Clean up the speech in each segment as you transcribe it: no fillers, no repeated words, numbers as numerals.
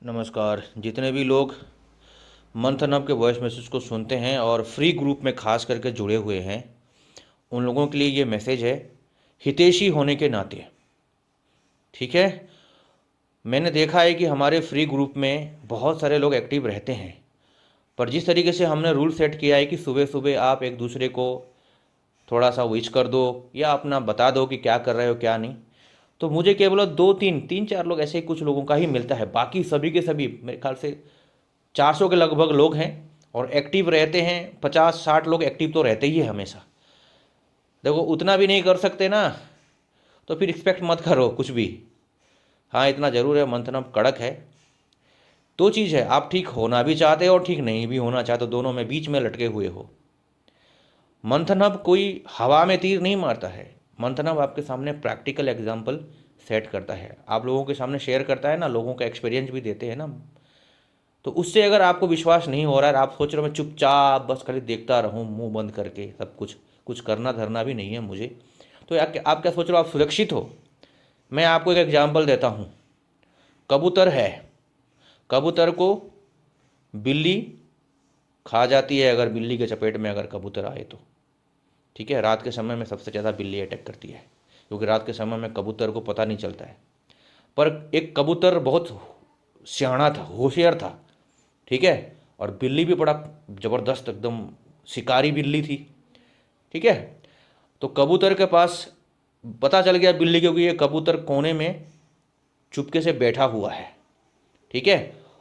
नमस्कार। जितने भी लोग मंथन हब के वॉइस मैसेज को सुनते हैं और फ्री ग्रुप में खास करके जुड़े हुए हैं, उन लोगों के लिए ये मैसेज है हितैषी होने के नाते। ठीक है, मैंने देखा है कि हमारे फ्री ग्रुप में बहुत सारे लोग एक्टिव रहते हैं, पर जिस तरीके से हमने रूल सेट किया है कि सुबह सुबह आप एक दूसरे को थोड़ा सा विश कर दो या अपना बता दो कि क्या कर रहे हो क्या नहीं, तो मुझे केवल दो तीन तीन चार लोग ऐसे ही कुछ लोगों का ही मिलता है। बाकी सभी के सभी मेरे ख्याल से 400 के लगभग लोग हैं और एक्टिव रहते हैं। 50-60 लोग एक्टिव तो रहते ही है हमेशा। देखो, उतना भी नहीं कर सकते ना, तो फिर एक्सपेक्ट मत करो कुछ भी। हाँ, इतना ज़रूर है, मंथन कड़क है। दो चीज़ है, आप ठीक होना भी चाहते हो और ठीक नहीं भी होना चाहते हो, दोनों में बीच में लटके हुए हो। मंथन हब कोई हवा में तीर नहीं मारता है। मंथन हब आपके सामने प्रैक्टिकल एग्जाम्पल सेट करता है, आप लोगों के सामने शेयर करता है ना, लोगों का एक्सपीरियंस भी देते हैं ना। तो उससे अगर आपको विश्वास नहीं हो रहा है, आप सोच रहे हो मैं चुपचाप बस खाली देखता रहूं मुंह बंद करके, सब कुछ कुछ करना धरना भी नहीं है मुझे, तो आप क्या सोच रहे हो आप सुरक्षित हो? मैं आपको एक एग्जांपल देता हूं। कबूतर है, कबूतर को बिल्ली खा जाती है, अगर बिल्ली के चपेट में अगर कबूतर आए तो। ठीक है, रात के समय में सबसे ज़्यादा बिल्ली अटैक करती है, क्योंकि रात के समय में कबूतर को पता नहीं चलता है। पर एक कबूतर बहुत सियाना था, होशियार था। ठीक है, और बिल्ली भी बड़ा ज़बरदस्त एकदम शिकारी बिल्ली थी। ठीक है, तो कबूतर के पास पता चल गया बिल्ली को कि ये कबूतर कोने में चुपके से बैठा हुआ है। ठीक है,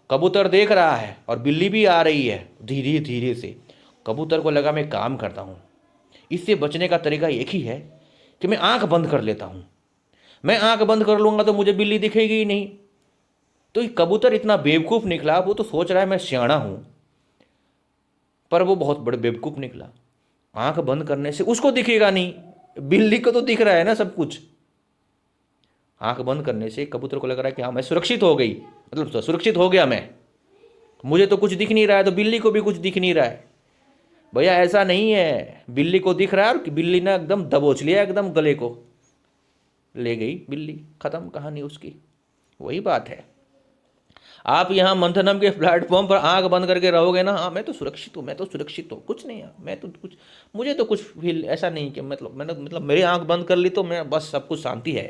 कबूतर देख रहा है और बिल्ली भी आ रही है धीरे धीरे से। कबूतर को लगा मैं काम करता हूँ, इससे बचने का तरीका एक ही है कि मैं आंख बंद कर लेता हूँ। मैं आंख बंद कर लूँगा तो मुझे बिल्ली दिखेगी ही नहीं। तो ये कबूतर इतना बेवकूफ़ निकला, वो तो सोच रहा है मैं सियाना हूँ, पर वो बहुत बड़े बेवकूफ़ निकला। आंख बंद करने से उसको दिखेगा नहीं, बिल्ली को तो दिख रहा है ना सब कुछ। आंख बंद करने से कबूतर को लग रहा है कि हाँ मैं सुरक्षित हो गई, मतलब सुरक्षित हो गया मैं, मुझे तो कुछ दिख नहीं रहा है तो बिल्ली को भी कुछ दिख नहीं रहा है। भैया ऐसा नहीं है, बिल्ली को दिख रहा है और बिल्ली ने एकदम दबोच लिया, एकदम गले को ले गई बिल्ली, खत्म कहानी उसकी। वही बात है, आप यहाँ मंथनम के प्लेटफॉर्म पर आंख बंद करके रहोगे ना, हाँ मैं तो सुरक्षित हूँ, मैं तो सुरक्षित हूँ, कुछ नहीं है, मैं तो कुछ, मुझे तो कुछ फील ऐसा नहीं कि मतलब मेरी आंख बंद कर ली तो मैं बस सब कुछ शांति है।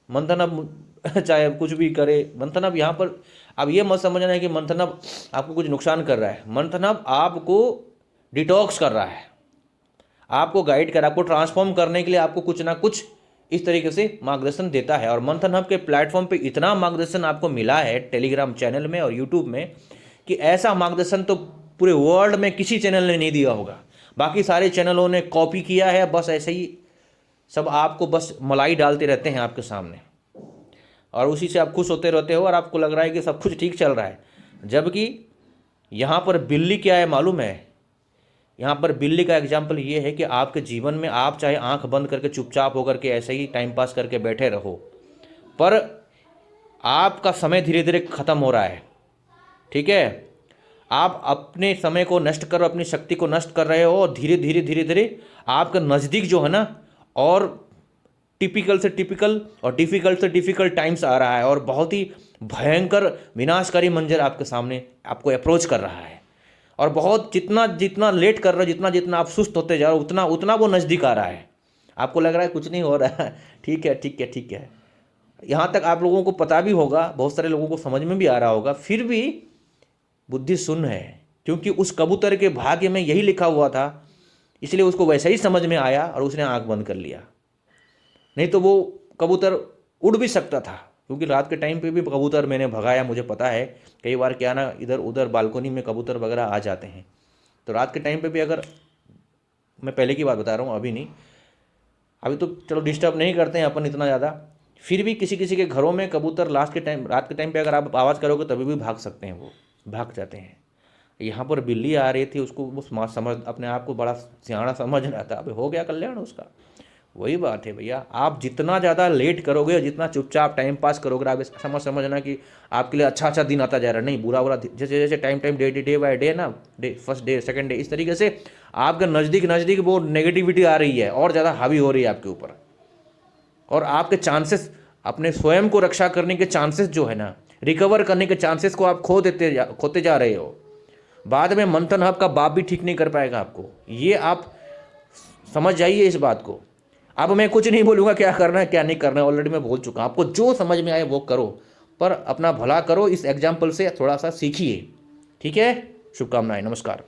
मंथनब चाहे कुछ भी करे, मंथनब यहाँ पर अब ये मत समझना है कि मंथनब आपको कुछ नुकसान कर रहा है। मंथनब आपको डिटॉक्स कर रहा है, आपको गाइड कर, आपको ट्रांसफॉर्म करने के लिए आपको कुछ ना कुछ इस तरीके से मार्गदर्शन देता है। और मंथन हब के प्लेटफॉर्म पे इतना मार्गदर्शन आपको मिला है टेलीग्राम चैनल में और यूट्यूब में, कि ऐसा मार्गदर्शन तो पूरे वर्ल्ड में किसी चैनल ने नहीं दिया होगा। बाकी सारे चैनलों ने कॉपी किया है, बस ऐसे ही सब आपको बस मलाई डालते रहते हैं आपके सामने, और उसी से आप खुश होते रहते हो और आपको लग रहा है कि सब कुछ ठीक चल रहा है। जबकि यहाँ पर बिल्ली क्या है मालूम है? यहाँ पर बिल्ली का एग्जाम्पल ये है कि आपके जीवन में आप चाहे आंख बंद करके चुपचाप होकर के ऐसे ही टाइम पास करके बैठे रहो, पर आपका समय धीरे धीरे ख़त्म हो रहा है। ठीक है, आप अपने समय को नष्ट कर, अपनी शक्ति को नष्ट कर रहे हो, और धीरे धीरे धीरे धीरे आपके नज़दीक जो है ना, और टिपिकल से टिपिकल और डिफ़िकल्ट से डिफ़िकल्ट टाइम्स आ रहा है, और बहुत ही भयंकर विनाशकारी मंजर आपके सामने आपको अप्रोच कर रहा है। और बहुत जितना जितना लेट कर रहे हो, जितना जितना आप सुस्त होते जा रहे हो, उतना उतना वो नज़दीक आ रहा है। आपको लग रहा है कुछ नहीं हो रहा है, ठीक है ठीक है ठीक है, यहाँ तक आप लोगों को पता भी होगा, बहुत सारे लोगों को समझ में भी आ रहा होगा, फिर भी बुद्धि शून्य है, क्योंकि उस कबूतर के भाग्य में यही लिखा हुआ था, इसलिए उसको वैसे ही समझ में आया और उसने आंख बंद कर लिया। नहीं तो वो कबूतर उड़ भी सकता था, क्योंकि रात के टाइम पे भी कबूतर मैंने भगाया, मुझे पता है। कई बार क्या ना, इधर उधर बालकोनी में कबूतर वगैरह आ जाते हैं, तो रात के टाइम पे भी अगर, मैं पहले की बात बता रहा हूँ, अभी नहीं, अभी तो चलो डिस्टर्ब नहीं करते हैं अपन इतना ज़्यादा, फिर भी किसी किसी के घरों में कबूतर लास्ट के टाइम, रात के टाइम पे अगर आप आवाज़ करोगे तभी भी भाग सकते हैं, वो भाग जाते हैं। यहाँ पर बिल्ली आ रही थी, उसको वो समझ, अपने आप को बड़ा सियाना समझ रहा था, अभी हो गया कल्याण उसका। वही बात है भैया, आप जितना ज़्यादा लेट करोगे और जितना चुपचाप टाइम पास करोगे, आप समझना कि आपके लिए अच्छा अच्छा दिन आता जा रहा है, नहीं बुरा बुरा, जैसे जैसे time time day by day ना, day first day second day, इस तरीके से आपके नज़दीक नज़दीक वो नेगेटिविटी आ रही है और ज़्यादा हावी हो रही है आपके ऊपर, और आपके चांसेस, अपने स्वयं को रक्षा करने के चांसेस जो है ना, रिकवर करने के चांसेस को आप खोते जा रहे हो। बाद में मंथन हब का बाप भी ठीक नहीं कर पाएगा आपको, ये आप समझ जाइए इस बात को। अब मैं कुछ नहीं बोलूँगा क्या करना है क्या नहीं करना है, ऑलरेडी मैं बोल चुका हूँ। आपको जो समझ में आए वो करो, पर अपना भला करो। इस एग्जाम्पल से थोड़ा सा सीखिए, ठीक है। शुभकामनाएं, नमस्कार।